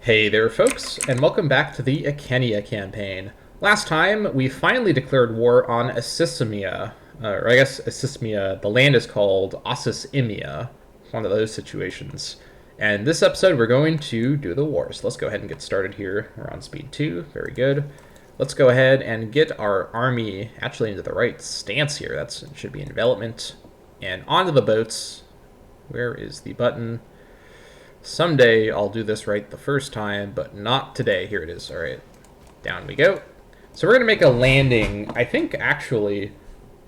Hey there, folks, and welcome back to the Icenia campaign. Last time, we finally declared war on Icenia, or I guess Icenia. The land is called Icenia, one of those situations. And this episode, we're going to do the war. So let's go ahead and get started here. We're on speed 2, very good. Let's go ahead and get our army actually into the right stance here. That should be in development. And onto the boats. Where is the button? Someday I'll do this right the first time, but not today. Here it is. All right, down we go. So we're going to make a landing, I think, actually,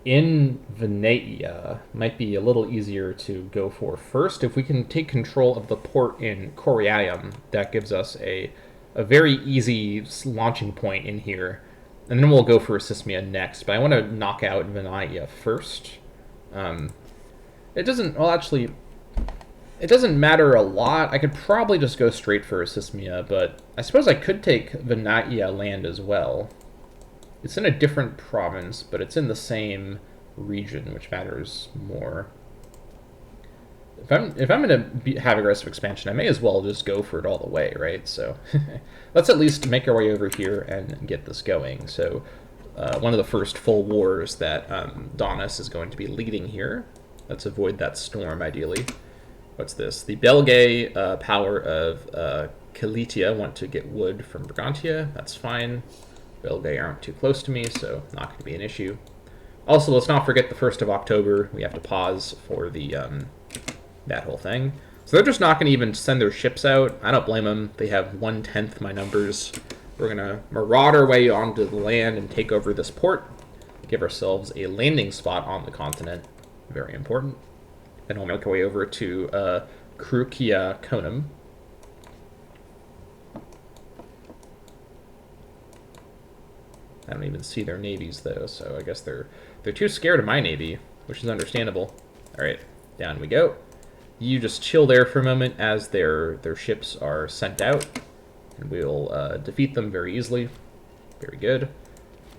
in Venetia. Might be a little easier to go for first. If we can take control of the port in Coriaum, that gives us a very easy launching point in here. And then we'll go for Sismia next. But I want to knock out Venetia first. It doesn't, well, actually, it doesn't matter a lot. I could probably just go straight for Sismia, but I suppose I could take Venetia land as well. It's in a different province, but it's in the same region, which matters more. If I'm going to have aggressive expansion, I may as well just go for it all the way, right? So let's at least make our way over here and get this going. So one of the first full wars that Donis is going to be leading here. Let's avoid that storm, ideally. What's this? The Belgae power of Kalitia want to get wood from Brigantia. That's fine. Belgae aren't too close to me, so not going to be an issue. Also, let's not forget the 1st of October. We have to pause for the that whole thing. So they're just not going to even send their ships out. I don't blame them. They have 1/10 my numbers. We're going to maraud our way onto the land and take over this port. Give ourselves a landing spot on the continent. Very important. Then we'll make our way over to Crucia Conum. I don't even see their navies, though, so I guess they're too scared of my navy, which is understandable. All right, down we go. You just chill there for a moment as their ships are sent out, and we'll defeat them very easily. Very good.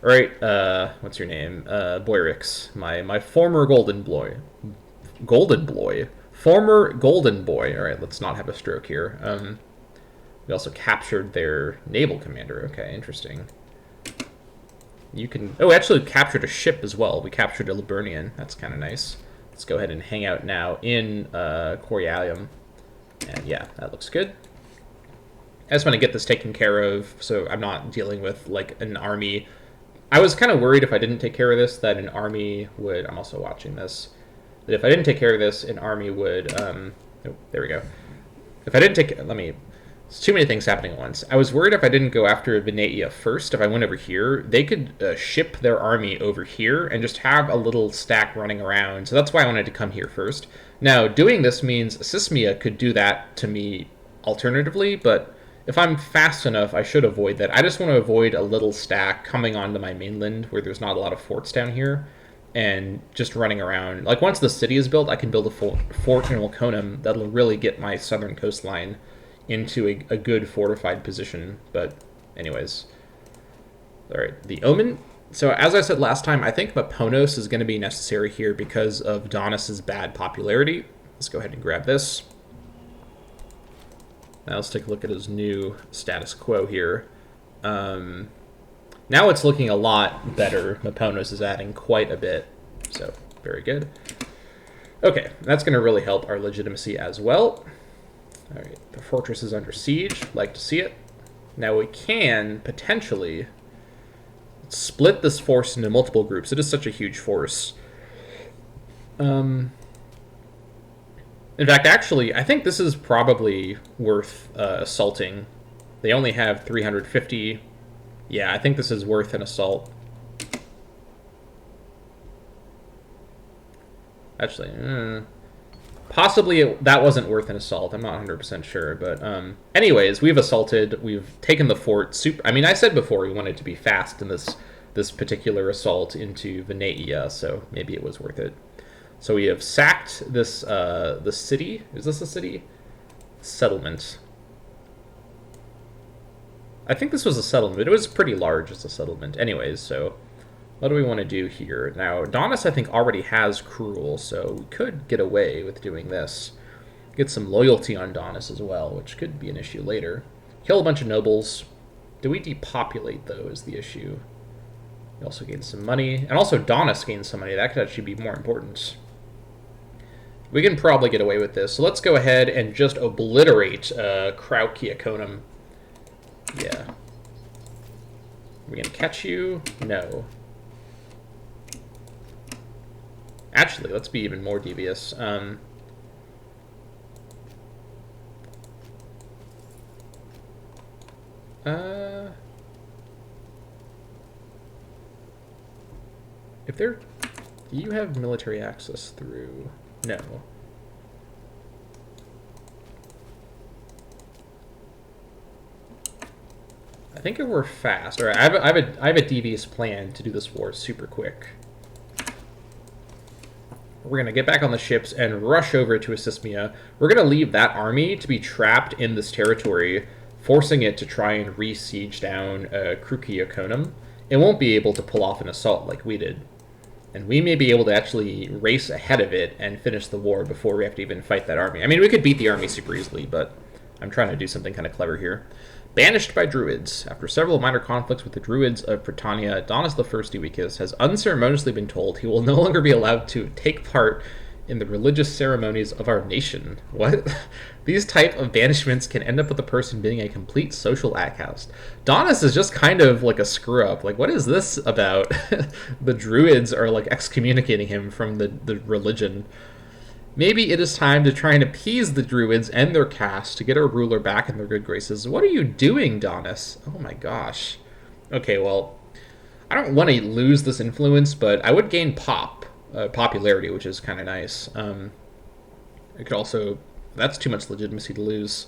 All right, what's your name? Boyrix, my former Golden Boy. Former Golden Boy. All right, let's not have a stroke here. We also captured their naval commander. Okay, interesting. You can... Oh, we actually captured a ship as well. We captured a Liburnian. That's kind of nice. Let's go ahead and hang out now in Coriaum. And yeah, that looks good. I just want to get this taken care of so I'm not dealing with, like, an army. I was kind of worried if I didn't take care of this that an army would... I'm also watching this. That if I didn't take care of this, an army would... oh, there we go. If I didn't take... Let me... There's too many things happening at once. I was worried if I didn't go after Venetia first, if I went over here, they could ship their army over here and just have a little stack running around. So that's why I wanted to come here first. Now, doing this means Sismia could do that to me alternatively, but if I'm fast enough, I should avoid that. I just want to avoid a little stack coming onto my mainland where there's not a lot of forts down here. And just running around. Like, once the city is built, I can build a fort in Laconum that'll really get my southern coastline into a good fortified position. But anyways. Alright, the Omen. So as I said last time, I think Maponos is going to be necessary here because of Donis's bad popularity. Let's go ahead and grab this. Now let's take a look at his new status quo here. Now it's looking a lot better. Maponos is adding quite a bit, so very good. Okay, that's going to really help our legitimacy as well. All right, the fortress is under siege. Like to see it. Now we can potentially split this force into multiple groups. It is such a huge force. In fact, actually, I think this is probably worth assaulting. They only have 350... Yeah, I think this is worth an assault. Actually, possibly that wasn't worth an assault. I'm not 100% sure, but anyways, we've assaulted. We've taken the fort. I mean, I said before we wanted to be fast in this particular assault into Venetia, so maybe it was worth it. So we have sacked this the city. Is this a city? Settlement. I think this was a settlement. It was pretty large as a settlement. Anyways, so what do we want to do here? Now, Donis, I think, already has Cruel, so we could get away with doing this. Get some loyalty on Donis as well, which could be an issue later. Kill a bunch of nobles. Do we depopulate, though, is the issue. We also gain some money. And also Donis gains some money. That could actually be more important. We can probably get away with this. So let's go ahead and just obliterate Kraukiaconum. Yeah. Are we going to catch you? No. Actually, let's be even more devious. If they're... Do you have military access through... No. I think if we're fast... Alright, I have a devious plan to do this war super quick. We're going to get back on the ships and rush over to Icenia. We're going to leave that army to be trapped in this territory, forcing it to try and re-siege down Kraukiaconum. It won't be able to pull off an assault like we did. And we may be able to actually race ahead of it and finish the war before we have to even fight that army. I mean, we could beat the army super easily, but I'm trying to do something kind of clever here. Banished by Druids. After several minor conflicts with the Druids of Britannia, Donis I Eueicus has unceremoniously been told he will no longer be allowed to take part in the religious ceremonies of our nation. What? These type of banishments can end up with the person being a complete social outcast. Donis is just kind of like a screw-up. Like, what is this about? The Druids are, like, excommunicating him from the religion. Maybe it is time to try and appease the Druids and their caste to get our ruler back in their good graces. What are you doing, Donis? Oh my gosh. Okay, well, I don't want to lose this influence, but I would gain popularity, which is kind of nice. I could also... That's too much legitimacy to lose.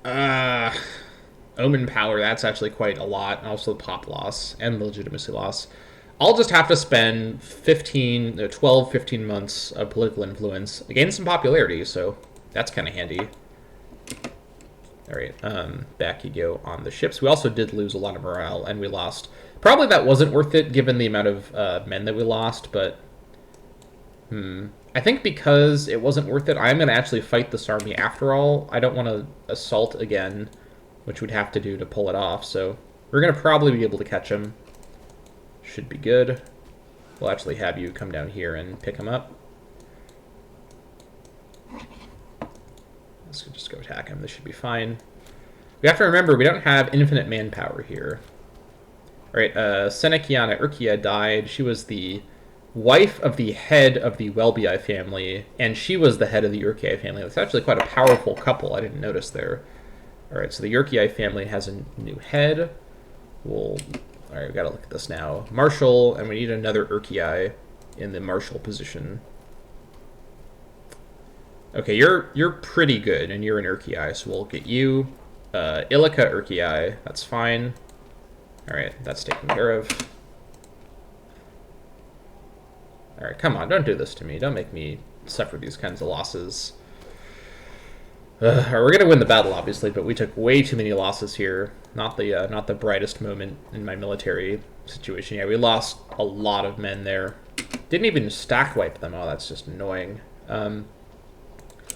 Omen power, that's actually quite a lot. And also the pop loss and the legitimacy loss. I'll just have to spend 12, 15 months of political influence, gain some popularity, so that's kind of handy. Alright, back you go on the ships. We also did lose a lot of morale, and we lost... Probably that wasn't worth it, given the amount of men that we lost, but... I think because it wasn't worth it, I'm going to actually fight this army after all. I don't want to assault again, which we'd have to do to pull it off, so... We're going to probably be able to catch him. Should be good. We'll actually have you come down here and pick him up. Let's just go attack him. This should be fine. We have to remember we don't have infinite manpower here. Alright, Senekiana Urkia died. She was the wife of the head of the Welbii family, and she was the head of the Urkia family. That's actually quite a powerful couple. I didn't notice there. Alright, so the Urkia family has a new head. Alright, we gotta look at this now. Marshal, and we need another Urkii in the Marshal position. Okay, you're pretty good, and you're an Urkii, so we'll get you. Illica Urkii, that's fine. Alright, that's taken care of. Alright, come on, don't do this to me. Don't make me suffer these kinds of losses. We're going to win the battle, obviously, but we took way too many losses here. Not the brightest moment in my military situation. Yeah, we lost a lot of men there. Didn't even stack wipe them. Oh, that's just annoying. I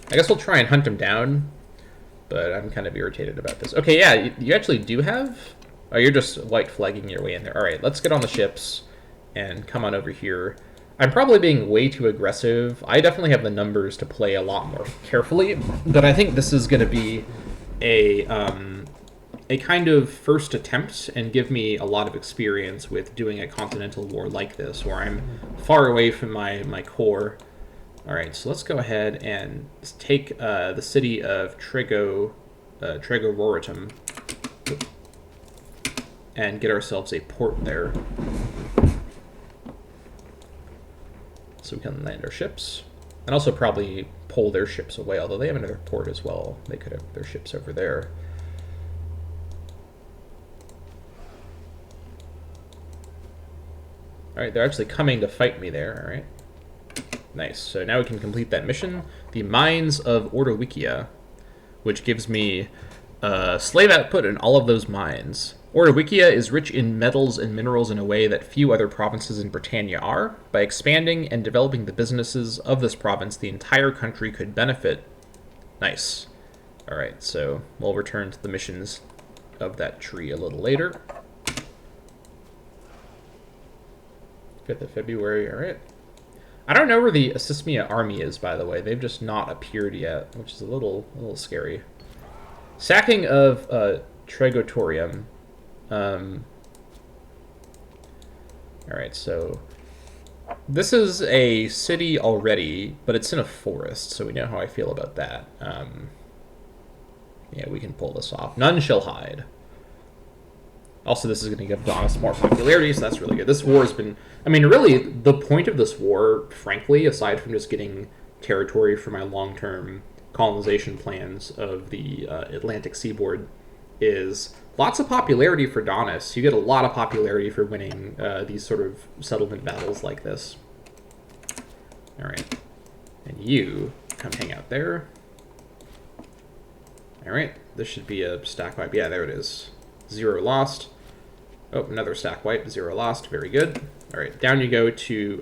guess we'll try and hunt them down, but I'm kind of irritated about this. Okay, yeah, you actually do have... Oh, you're just white flagging your way in there. All right, let's get on the ships and come on over here. I'm probably being way too aggressive. I definitely have the numbers to play a lot more carefully, but I think this is going to be a kind of first attempt and give me a lot of experience with doing a continental war like this, where I'm far away from my core. All right, so let's go ahead and take the city of Tregororitum and get ourselves a port there. So we can land our ships. And also probably pull their ships away, although they have another port as well. They could have their ships over there. Alright, they're actually coming to fight me there, alright. Nice, so now we can complete that mission. The Mines of Ordowicia, which gives me slave output in all of those mines. Ordowicia is rich in metals and minerals in a way that few other provinces in Britannia are. By expanding and developing the businesses of this province, the entire country could benefit. Nice. Alright, so we'll return to the missions of that tree a little later. 5th of February, alright. I don't know where the Icenia army is, by the way. They've just not appeared yet, which is a little scary. Sacking of Tregotorium. Alright, so this is a city already, but it's in a forest, so we know how I feel about that. Yeah, we can pull this off. None shall hide. Also, this is going to give Donis more popularity, so that's really good. This war has been... I mean, really, the point of this war, frankly, aside from just getting territory for my long-term colonization plans of the Atlantic seaboard, is lots of popularity for Donis. You get a lot of popularity for winning these sort of settlement battles like this. Alright. And you come hang out there. Alright, this should be a stack wipe. Yeah, there it is. 0 lost. Oh, another stack wipe. 0 lost. Very good. Alright, down you go to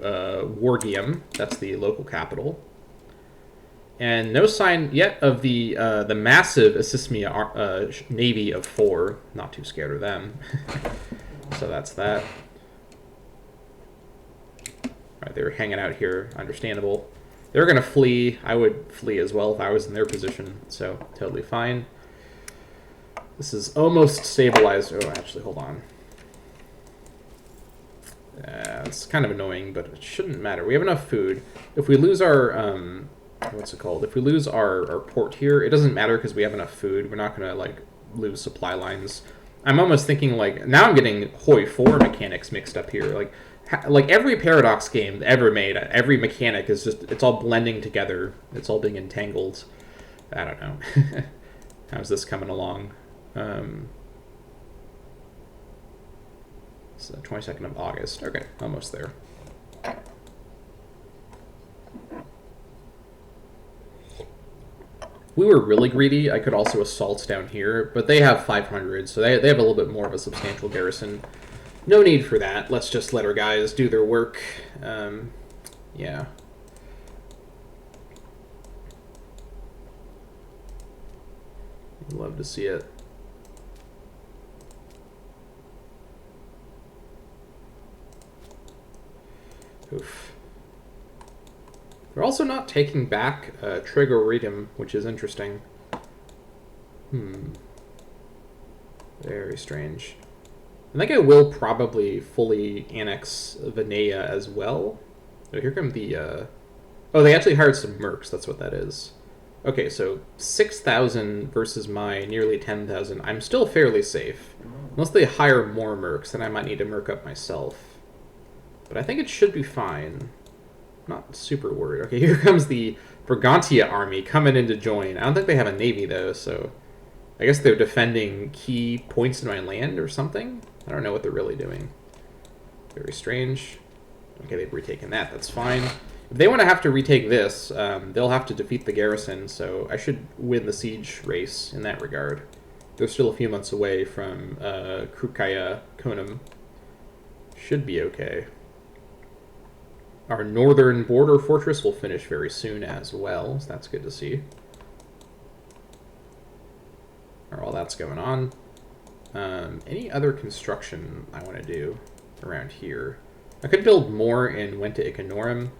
Wargium. That's the local capital. And no sign yet of the massive Icenia navy of 4. Not too scared of them. So that's that. Alright, they were hanging out here. Understandable. They're going to flee. I would flee as well if I was in their position. So, totally fine. This is almost stabilized. Oh, actually, hold on. It's kind of annoying, but it shouldn't matter. We have enough food. If we lose our... what's it called? If we lose our port here, it doesn't matter because we have enough food. We're not going to, like, lose supply lines. I'm almost thinking, like... Now I'm getting Hoi 4 mechanics mixed up here. Like every Paradox game ever made, every mechanic is just, it's all blending together. It's all being entangled. I don't know. How's this coming along? It's the 22nd of August. Okay, almost there. If we were really greedy, I could also assault down here, but they have 500, so they have a little bit more of a substantial garrison. No need for that. Let's just let our guys do their work. Yeah. Love to see it. Oof. They're also not taking back Trigoridium, which is interesting. Very strange. I think I will probably fully annex Venea as well. Oh, here come the... Oh, they actually hired some mercs. That's what that is. Okay, so 6,000 versus my nearly 10,000. I'm still fairly safe. Unless they hire more mercs, then I might need to merc up myself. But I think it should be fine. Not super worried. Okay, here comes the Brigantia army coming in to join. I don't think they have a navy, though, so... I guess they're defending key points in my land or something? I don't know what they're really doing. Very strange. Okay, they've retaken that. That's fine. If they want to have to retake this, they'll have to defeat the garrison, so I should win the siege race in that regard. They're still a few months away from Krukaya Konum. Should be okay. Our northern border fortress will finish very soon as well, so that's good to see. All that's going on. Any other construction I want to do around here? I could build more in Wenta Icanorum.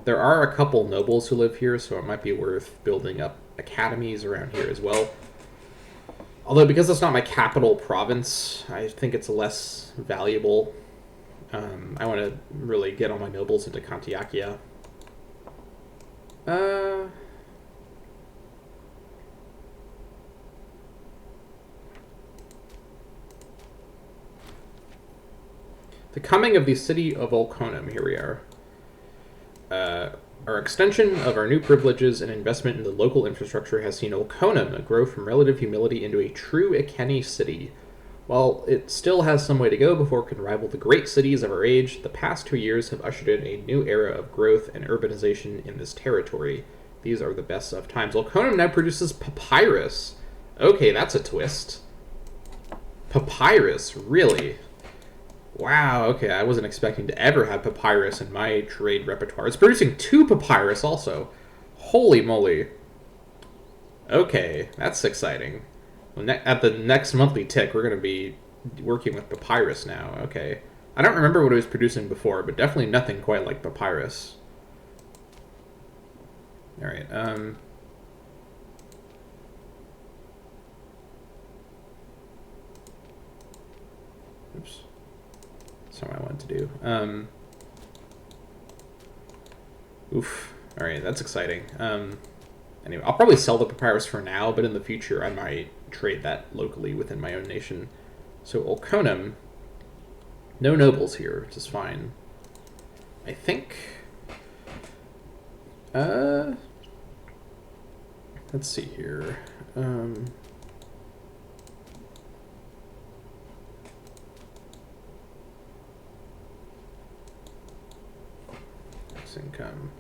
There are a couple nobles who live here, so it might be worth building up academies around here as well. Although, because it's not my capital province, I think it's less valuable. I want to really get all my nobles into Kantiakia. The coming of the city of Volconum. Here we are. Our extension of our new privileges and investment in the local infrastructure has seen Volconum grow from relative humility into a true Iceni city. While it still has some way to go before it can rival the great cities of our age, the past 2 years have ushered in a new era of growth and urbanization in this territory. These are the best of times. Volconum now produces papyrus. Okay, that's a twist. Papyrus, really? Wow, okay, I wasn't expecting to ever have papyrus in my trade repertoire. It's producing 2 papyrus also. Holy moly. Okay, that's exciting. Well, at the next monthly tick, we're going to be working with papyrus now. Okay. I don't remember what it was producing before, but definitely nothing quite like papyrus. Alright, oops. That's not what I wanted to do. Oof. Alright, that's exciting. Anyway, I'll probably sell the papyrus for now, but in the future I might trade that locally within my own nation. So Ulconum, no nobles here, which is fine. I think... let's see here. Income.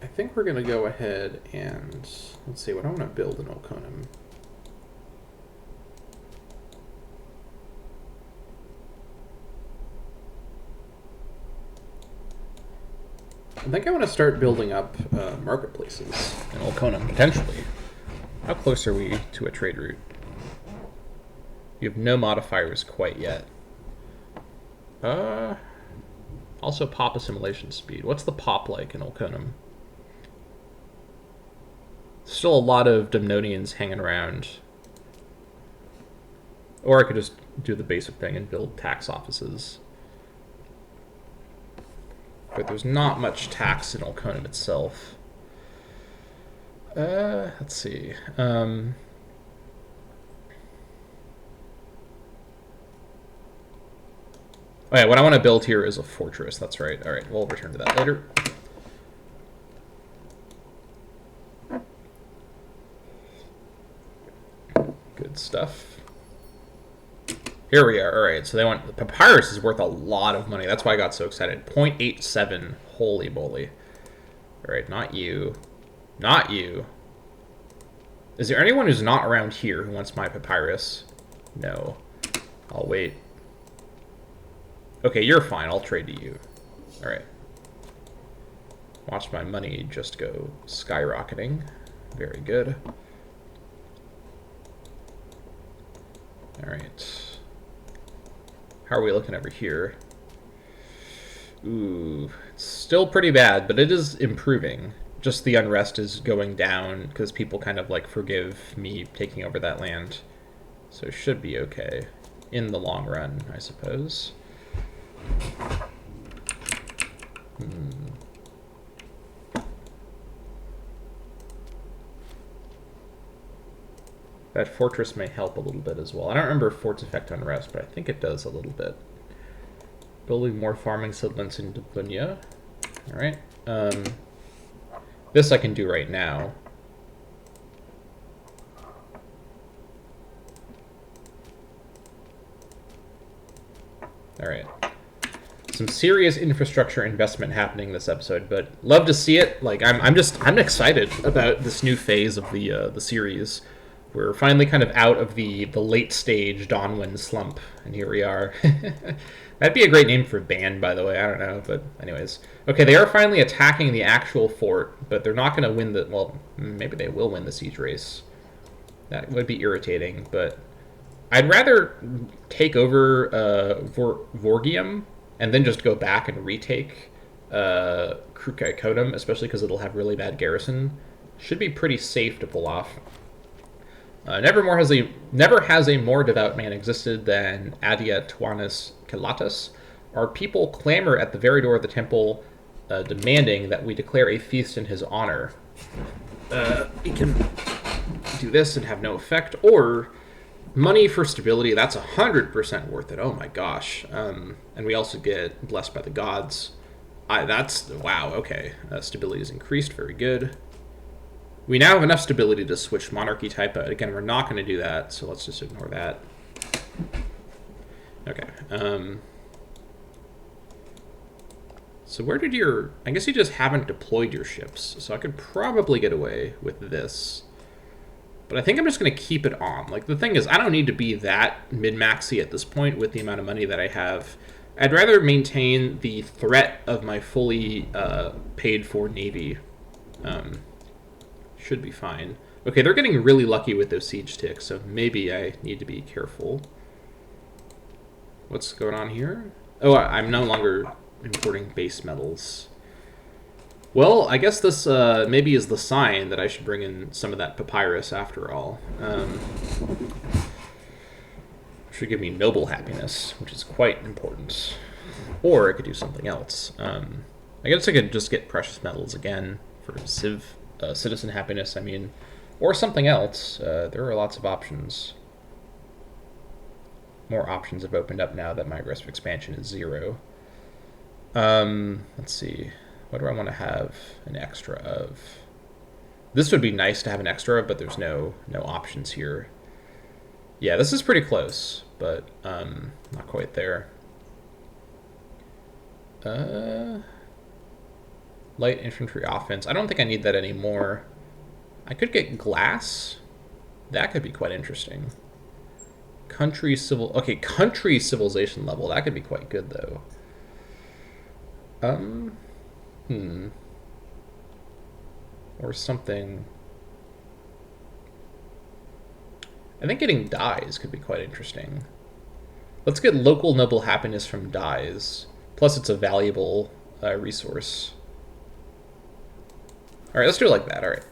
I think we're going to go ahead and let's see what I want to build in Ulconum. I think I want to start building up marketplaces in Ulconum, potentially. How close are we to a trade route? You have no modifiers quite yet. Also pop assimilation speed. What's the pop like in Ulconum? Still a lot of Demnonians hanging around. Or I could just do the basic thing and build tax offices. But there's not much tax in Ulconum itself. Let's see. Oh yeah, what I want to build here is a fortress. That's right. All right, we'll return to that later. Good stuff. Here we are. All right, so they want the papyrus is worth a lot of money. That's why I got so excited. 0.87. Holy moly. All right, not you. Not you. Is there anyone who's not around here who wants my papyrus? No. I'll wait. Okay, you're fine. I'll trade to you. All right. Watch my money just go skyrocketing. Very good. All right. How are we looking over here? Ooh, it's still pretty bad, but it is improving. Just the unrest is going down because people kind of like forgive me taking over that land. So it should be okay in the long run, I suppose. That fortress may help a little bit as well. I don't remember forts effect on rest, but I think it does a little bit. Building more farming settlements in Dubunya. Alright. This I can do right now. Alright. Some serious infrastructure investment happening this episode, but love to see it. Like I'm excited about this new phase of the series. We're finally kind of out of the late stage Dawnwind slump, and here we are. That'd be a great name for a band, by the way. I don't know, but anyways. Okay, they are finally attacking the actual fort, but they're not going to win the... Well, maybe they will win the siege race. That would be irritating, but I'd rather take over Vorgium and then just go back and retake Krukaikotum, especially because it'll have really bad garrison. Should be pretty safe to pull off. Never has a more devout man existed than Adia Tuanus Kelatus. Our people clamor at the very door of the temple, demanding that we declare a feast in his honor. We can do this and have no effect, or money for stability. That's 100% worth it. Oh my gosh. And we also get blessed by the gods. Wow, okay. Stability is increased, very good. We now have enough stability to switch monarchy type, but again, we're not going to do that, so let's just ignore that. Okay. So where did your... I guess you just haven't deployed your ships, so I could probably get away with this. But I think I'm just going to keep it on. Like, the thing is, I don't need to be that min-maxy at this point with the amount of money that I have. I'd rather maintain the threat of my fully paid-for navy. Should be fine. Okay, they're getting really lucky with those siege ticks, so maybe I need to be careful. What's going on here? Oh, I'm no longer importing base metals. Well, I guess this maybe is the sign that I should bring in some of that papyrus after all. Should give me noble happiness, which is quite important. Or I could do something else. I guess I could just get precious metals again for citizen happiness, I mean. Or something else. There are lots of options. More options have opened up now that my aggressive expansion is 0. Let's see. What do I want to have an extra of? This would be nice to have an extra, but there's no options here. Yeah, this is pretty close, but not quite there. Light infantry offense. I don't think I need that anymore. I could get glass. That could be quite interesting. Country civilization level. That could be quite good, though. Or something. I think getting dyes could be quite interesting. Let's get local noble happiness from dyes. Plus, it's a valuable resource. All right, let's do it like that. All right.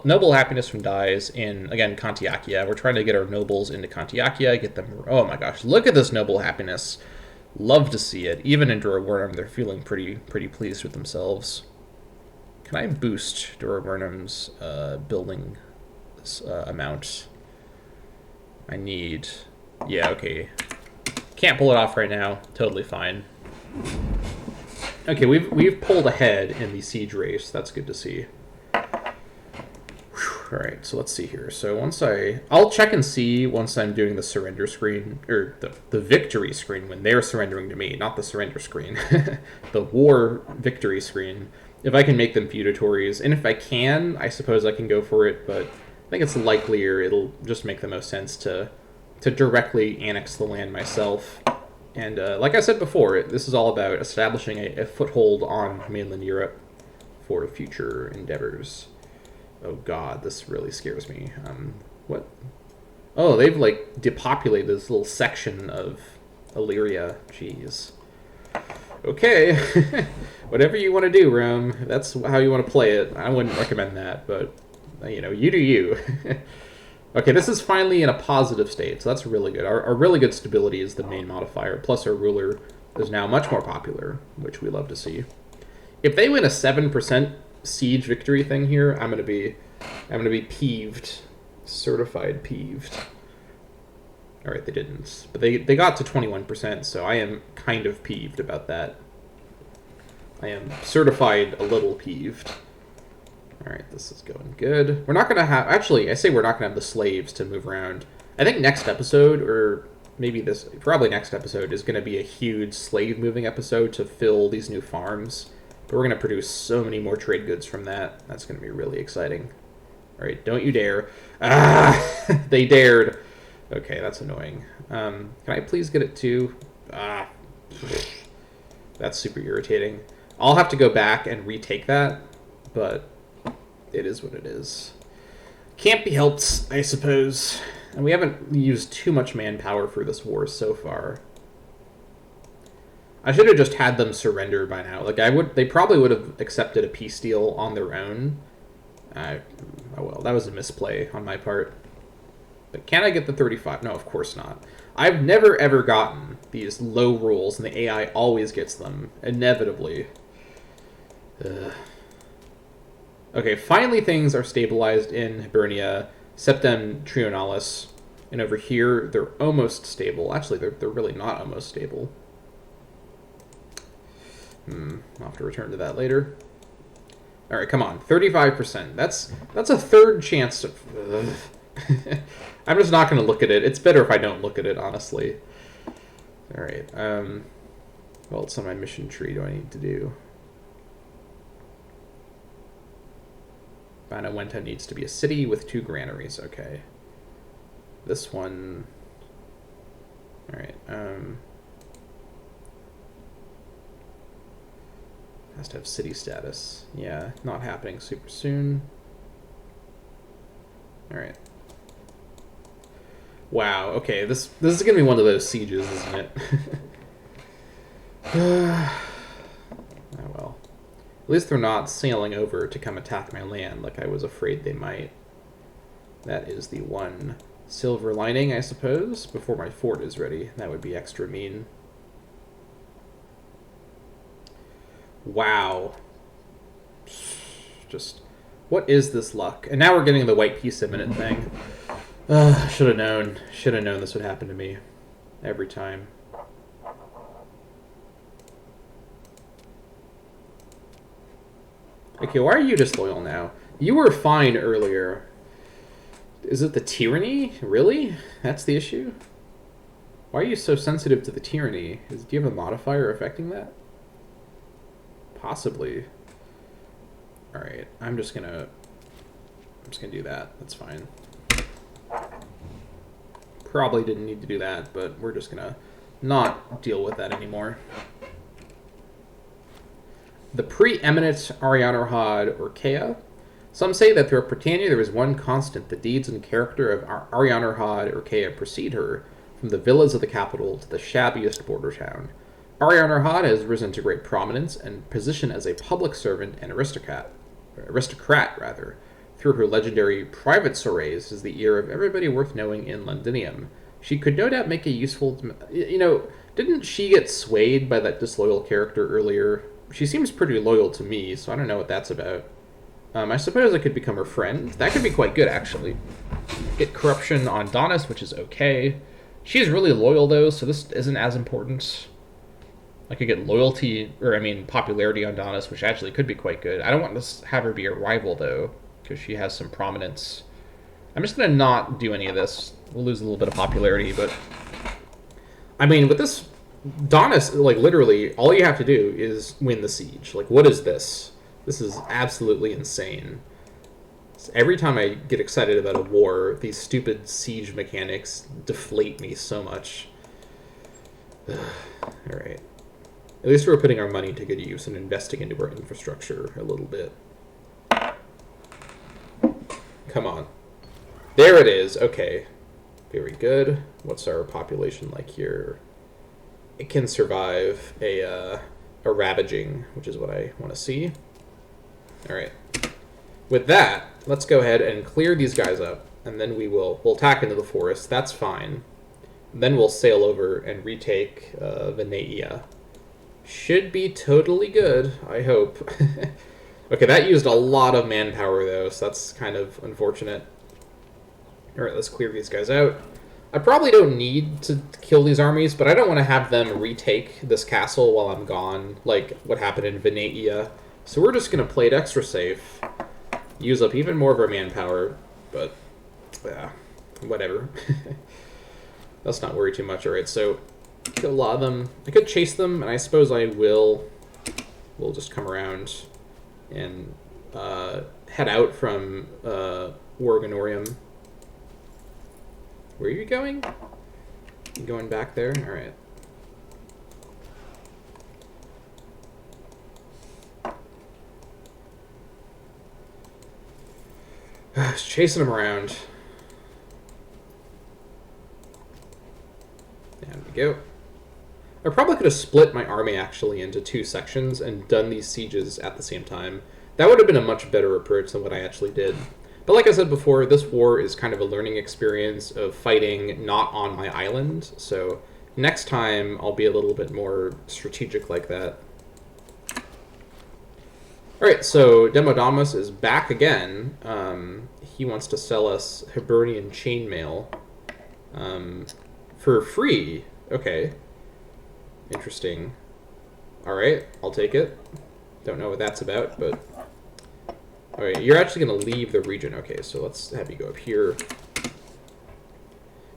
Noble happiness from dyes in, again, Kantiakia. We're trying to get our nobles into Kantiakia, get them... Oh my gosh, look at this noble happiness. Love to see it. Even in Durawurnum, they're feeling pretty pleased with themselves. Can I boost Durawurnum's building amount? I need... Yeah, okay. Can't pull it off right now. Totally fine. Okay, we've pulled ahead in the siege race. That's good to see. All right, so let's see here. So I'll check and see once I'm doing the surrender screen, or the victory screen when they're surrendering to me, not the surrender screen. The war victory screen. If I can make them feudatories, and if I can, I suppose I can go for it, but I think it's likelier it'll just make the most sense to directly annex the land myself. And like I said before, this is all about establishing a foothold on mainland Europe for future endeavors. Oh god, this really scares me. What? Oh, they've like depopulated this little section of Illyria. Jeez. Okay. Whatever you want to do, Rome. That's how you want to play it. I wouldn't recommend that, but you know, you do you. Okay, this is finally in a positive state, so that's really good. Our really good stability is the main modifier, plus our ruler is now much more popular, which we love to see. If they win a 7% siege victory thing here, I'm gonna be peeved, certified peeved. All right, they didn't, but they got to 21%, so I am kind of peeved about that. I am certified a little peeved. All right, this is going good. We're not gonna have, actually, I say we're not gonna have the slaves to move around. I think next episode, or maybe probably next episode, is gonna be a huge slave moving episode to fill these new farms. But we're going to produce so many more trade goods from that. That's going to be really exciting. All right, don't you dare. Ah, they dared. Okay, that's annoying. Can I please get it to... Ah, that's super irritating. I'll have to go back and retake that, but it is what it is. Can't be helped, I suppose. And we haven't used too much manpower for this war so far. I should have just had them surrender by now. Like they probably would have accepted a peace deal on their own. Oh well, that was a misplay on my part. But can I get the 35? No, of course not. I've never ever gotten these low rolls, and the AI always gets them, inevitably. Okay, finally things are stabilized in Hibernia, Septem Trionalis, and over here they're almost stable. Actually, they're really not almost stable. I'll have to return to that later. All right, come on, 35%. That's a third chance to... I'm just not going to look at it. It's better if I don't look at it, honestly. All right. Well, it's on my mission tree. Do I need to do? Banawenta needs to be a city with 2 granaries. Okay. This one... All right. Has to have city status. Yeah, not happening super soon. Alright. Wow, okay, this is gonna be one of those sieges, isn't it? Oh well. At least they're not sailing over to come attack my land like I was afraid they might. That is the one silver lining, I suppose, before my fort is ready. That would be extra mean. Wow. Just, what is this luck? And now we're getting the white peace imminent thing. Should have known. Should have known this would happen to me. Every time. Okay, why are you disloyal now? You were fine earlier. Is it the tyranny? Really? That's the issue? Why are you so sensitive to the tyranny? Do you have a modifier affecting that? Possibly. Alright, I'm just gonna do that. That's fine. Probably didn't need to do that, but we're just gonna not deal with that anymore. The preeminent Arianarhad or Kea. Some say that throughout Britannia there is one constant: the deeds and character of Arianarhad or Kea precede her, from the villas of the capital to the shabbiest border town. Arianarhad has risen to great prominence and position as a public servant and aristocrat, through her legendary private soirees as the ear of everybody worth knowing in Londinium. She could no doubt make a useful... You know, didn't she get swayed by that disloyal character earlier? She seems pretty loyal to me, so I don't know what that's about. I suppose I could become her friend. That could be quite good, actually. Get corruption on Donis, which is okay. She's really loyal, though, so this isn't as important. I could get loyalty, or I mean popularity on Donis, which actually could be quite good. I don't want to have her be a rival, though, because she has some prominence. I'm just going to not do any of this. We'll lose a little bit of popularity, but... I mean, with this... Donis, like, literally, all you have to do is win the siege. Like, what is this? This is absolutely insane. Every time I get excited about a war, these stupid siege mechanics deflate me so much. Alright. At least we're putting our money to good use and investing into our infrastructure a little bit. Come on. There it is. Okay. Very good. What's our population like here? It can survive a ravaging, which is what I want to see. Alright. With that, let's go ahead and clear these guys up, and then we'll attack into the forest. That's fine. Then we'll sail over and retake Venetia. Should be totally good, I hope. Okay, that used a lot of manpower, though, so that's kind of unfortunate. Alright, let's clear these guys out. I probably don't need to kill these armies, but I don't want to have them retake this castle while I'm gone, like what happened in Venetia. So we're just going to play it extra safe, use up even more of our manpower, but yeah, whatever. Let's not worry too much. Alright, so kill a lot of them. I could chase them, and I suppose I will. We'll just come around and head out from Warganorium. Where are you going? You going back there? Alright. Just chasing them around. There we go. I probably could have split my army actually into two sections and done these sieges at the same time. That would have been a much better approach than what I actually did. But like I said before, this war is kind of a learning experience of fighting not on my island, so next time I'll be a little bit more strategic like that. Alright, so Demodamus is back again. He wants to sell us Hibernian chainmail for free. Okay. Interesting. Alright, I'll take it. Don't know what that's about, but... Alright, you're actually going to leave the region. Okay, so let's have you go up here.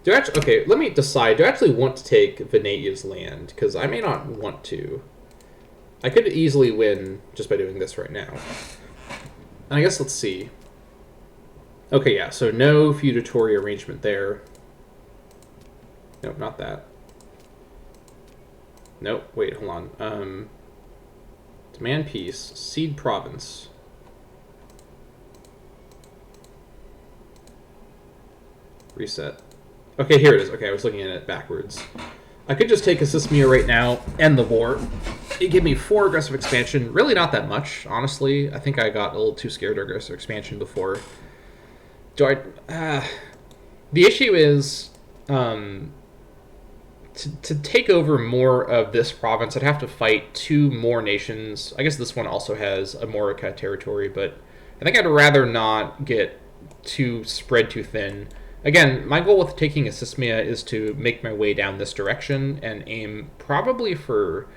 Okay, let me decide. Do I actually want to take Venetia's land? Because I may not want to. I could easily win just by doing this right now. And I guess let's see. Okay, yeah, so no feudatory arrangement there. Nope, not that. Nope, wait, hold on. Demand peace. Cede province. Reset. Okay, here it is. Okay, I was looking at it backwards. I could just take Icenia right now, end the war. It gave me 4 aggressive expansion. Really not that much, honestly. I think I got a little too scared of aggressive expansion before. Do I... the issue is... to take over more of this province, I'd have to fight 2 more nations. I guess this one also has a Morica territory, but I think I'd rather not get too spread too thin. Again, my goal with taking Icenia is to make my way down this direction and aim probably for...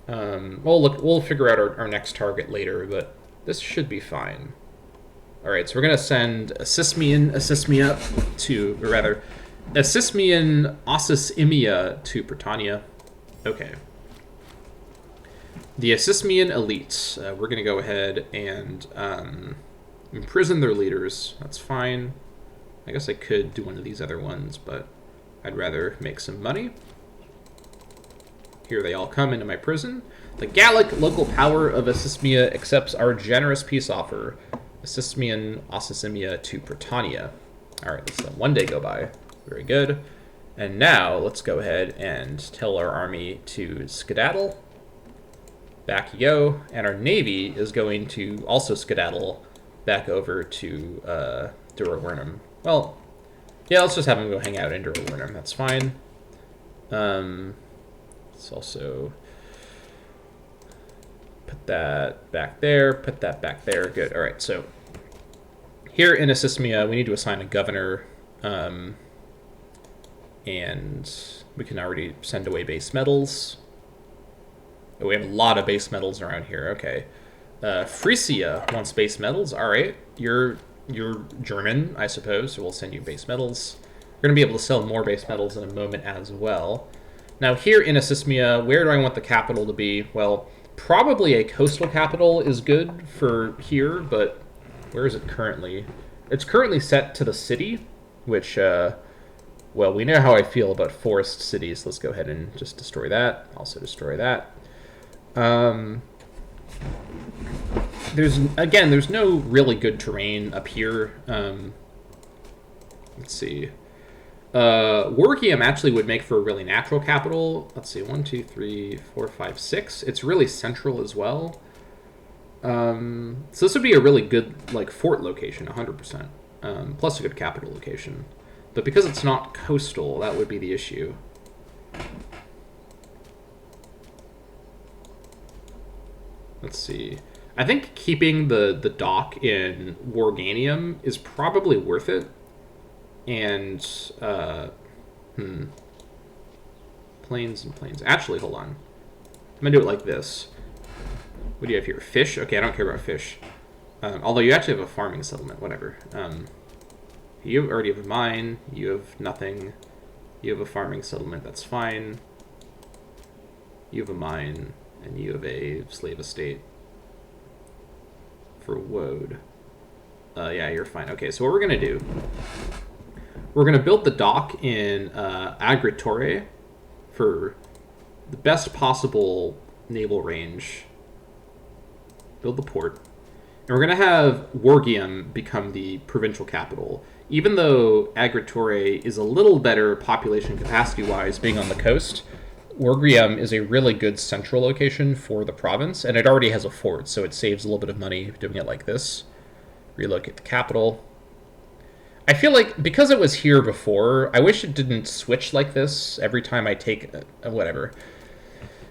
well, look, we'll figure out our next target later, but this should be fine. Alright, so we're going to send Icenia to... or rather... Icenian Icenia to Britannia. Okay. The Icenian elites. We're going to go ahead and imprison their leaders. That's fine. I guess I could do one of these other ones, but I'd rather make some money. Here they all come into my prison. The Gallic local power of Icenia accepts our generous peace offer. Icenian Icenia to Britannia. Alright, let's let 1 day go by. Very good. And now, let's go ahead and tell our army to skedaddle. Back you go. And our navy is going to also skedaddle back over to Durawernum. Well, yeah, let's just have them go hang out in Durawernum. That's fine. Let's also put that back there. Put that back there. Good. All right, so here in Icenia, we need to assign a governor. And we can already send away base metals. Oh, we have a lot of base metals around here. Okay. Frisia wants base metals. All right. You're German, I suppose, so we'll send you base metals. We're going to be able to sell more base metals in a moment as well. Now, here in Icenia, where do I want the capital to be? Well, probably a coastal capital is good for here, but where is it currently? It's currently set to the city, which... well, we know how I feel about forest cities. Let's go ahead and just destroy that. Also destroy that. There's no really good terrain up here. Let's see. Wargium actually would make for a really natural capital. Let's see, 1, 2, 3, 4, 5, 6. It's really central as well. So this would be a really good fort location, 100%. Plus a good capital location. But because it's not coastal, that would be the issue. Let's see. I think keeping the dock in Warganium is probably worth it. And, plains and plains. Actually, hold on. I'm going to do it like this. What do you have here? Fish? Okay, I don't care about fish. Although you actually have a farming settlement, whatever. You already have a mine, you have nothing, you have a farming settlement, that's fine. You have a mine, and you have a slave estate. For woad. Yeah, you're fine. Okay, so what we're going to do, we're going to build the dock in Agritore for the best possible naval range. Build the port. And we're going to have Wargium become the provincial capital. Even though Agritore is a little better population capacity-wise being on the coast, Wargium is a really good central location for the province, and it already has a fort, so it saves a little bit of money doing it like this. Relocate the capital. I feel like, because it was here before, I wish it didn't switch like this every time I take... whatever.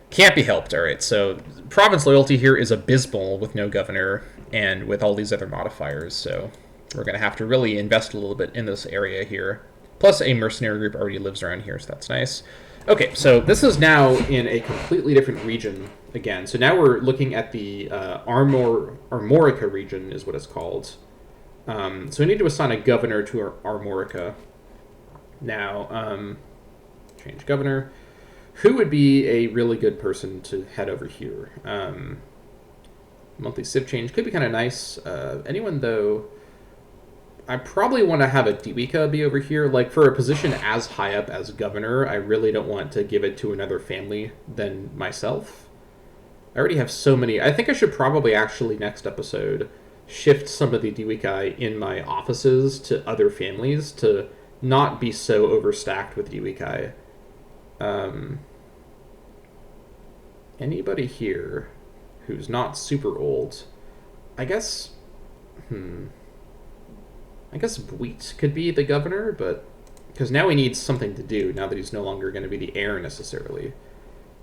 Can't be helped. Alright, so province loyalty here is abysmal with no governor and with all these other modifiers, so we're going to have to really invest a little bit in this area here. Plus, a mercenary group already lives around here, so that's nice. Okay, so this is now in a completely different region again. So now we're looking at the Armorica region is what it's called. So we need to assign a governor to our Armorica. Now, change governor. Who would be a really good person to head over here? Monthly civ change could be kind of nice. Anyone, though... I probably want to have a Dewika be over here. Like, for a position as high up as governor, I really don't want to give it to another family than myself. I already have so many. I think I should probably actually next episode shift some of the Diwikai in my offices to other families to not be so overstacked with Diwikai. Anybody here who's not super old? I guess. I guess Bweet could be the governor, but because now he needs something to do. Now that he's no longer going to be the heir necessarily.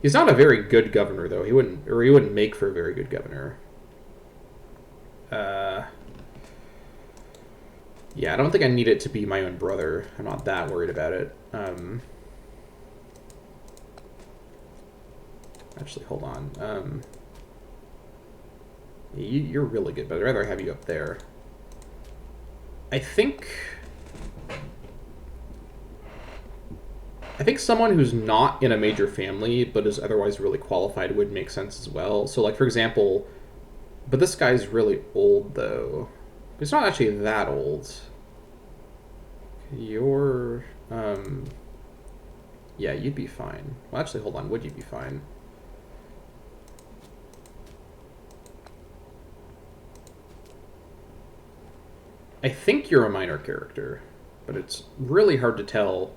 He's not a very good governor, though. He wouldn't make for a very good governor. Yeah, I don't think I need it to be my own brother. I'm not that worried about it. Actually, hold on. You're really good, but I'd rather have you up there. I think someone who's not in a major family but is otherwise really qualified would make sense as well. So, like, for example, but this guy's really old, though. He's not actually that old. You're, yeah, you'd be fine. Well, actually, hold on. Would you be fine? I think you're a minor character, but it's really hard to tell.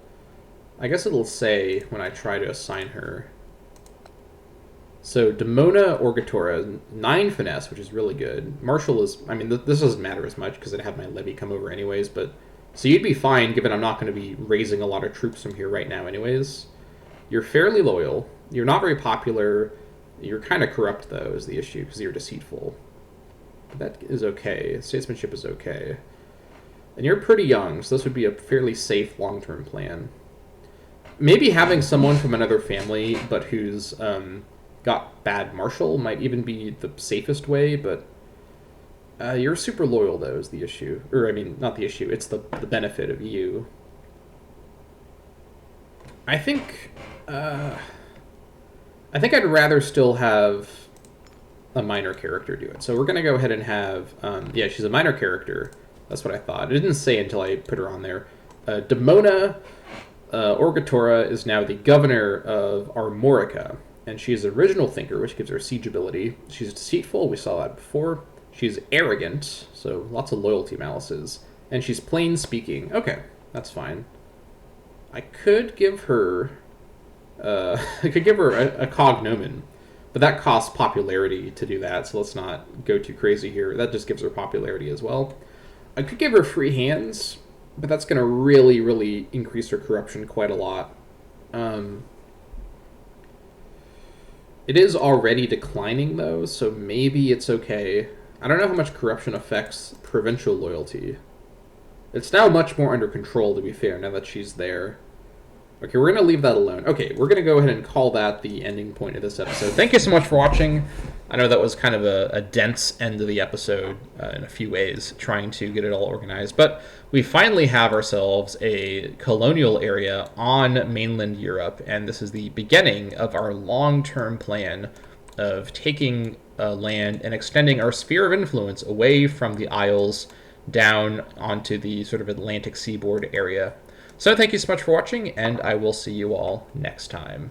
I guess it'll say when I try to assign her. So Demona Orgatora, 9 finesse, which is really good. Marshall is, I mean, this doesn't matter as much because I'd have my levy come over anyways, but so you'd be fine given I'm not going to be raising a lot of troops from here right now anyways. You're fairly loyal. You're not very popular. You're kind of corrupt, though, is the issue because you're deceitful. But that is okay. Statesmanship is okay. And you're pretty young, so this would be a fairly safe long-term plan. Maybe having someone from another family, but who's got bad martial might even be the safest way, but you're super loyal, though, is the issue. Or, I mean, not the issue, it's the benefit of you. I think I'd rather still have a minor character do it. So we're going to go ahead and have, yeah, she's a minor character. That's what I thought. It didn't say until I put her on there. Demona Orgatora is now the governor of Armorica, and she is the original thinker, which gives her siege ability. She's deceitful, we saw that before. She's arrogant, so lots of loyalty malices. And she's plain speaking. Okay, that's fine. I could give her a cognomen, but that costs popularity to do that, so let's not go too crazy here. That just gives her popularity as well. I could give her free hands, but that's going to really, really increase her corruption quite a lot. It is already declining, though, so maybe it's okay. I don't know how much corruption affects provincial loyalty. It's now much more under control, to be fair, now that she's there. Okay, we're going to leave that alone. Okay, we're going to go ahead and call that the ending point of this episode. Thank you so much for watching. I know that was kind of a dense end of the episode in a few ways, trying to get it all organized. But we finally have ourselves a colonial area on mainland Europe, and this is the beginning of our long-term plan of taking land and extending our sphere of influence away from the Isles down onto the sort of Atlantic seaboard area. So thank you so much for watching, and I will see you all next time.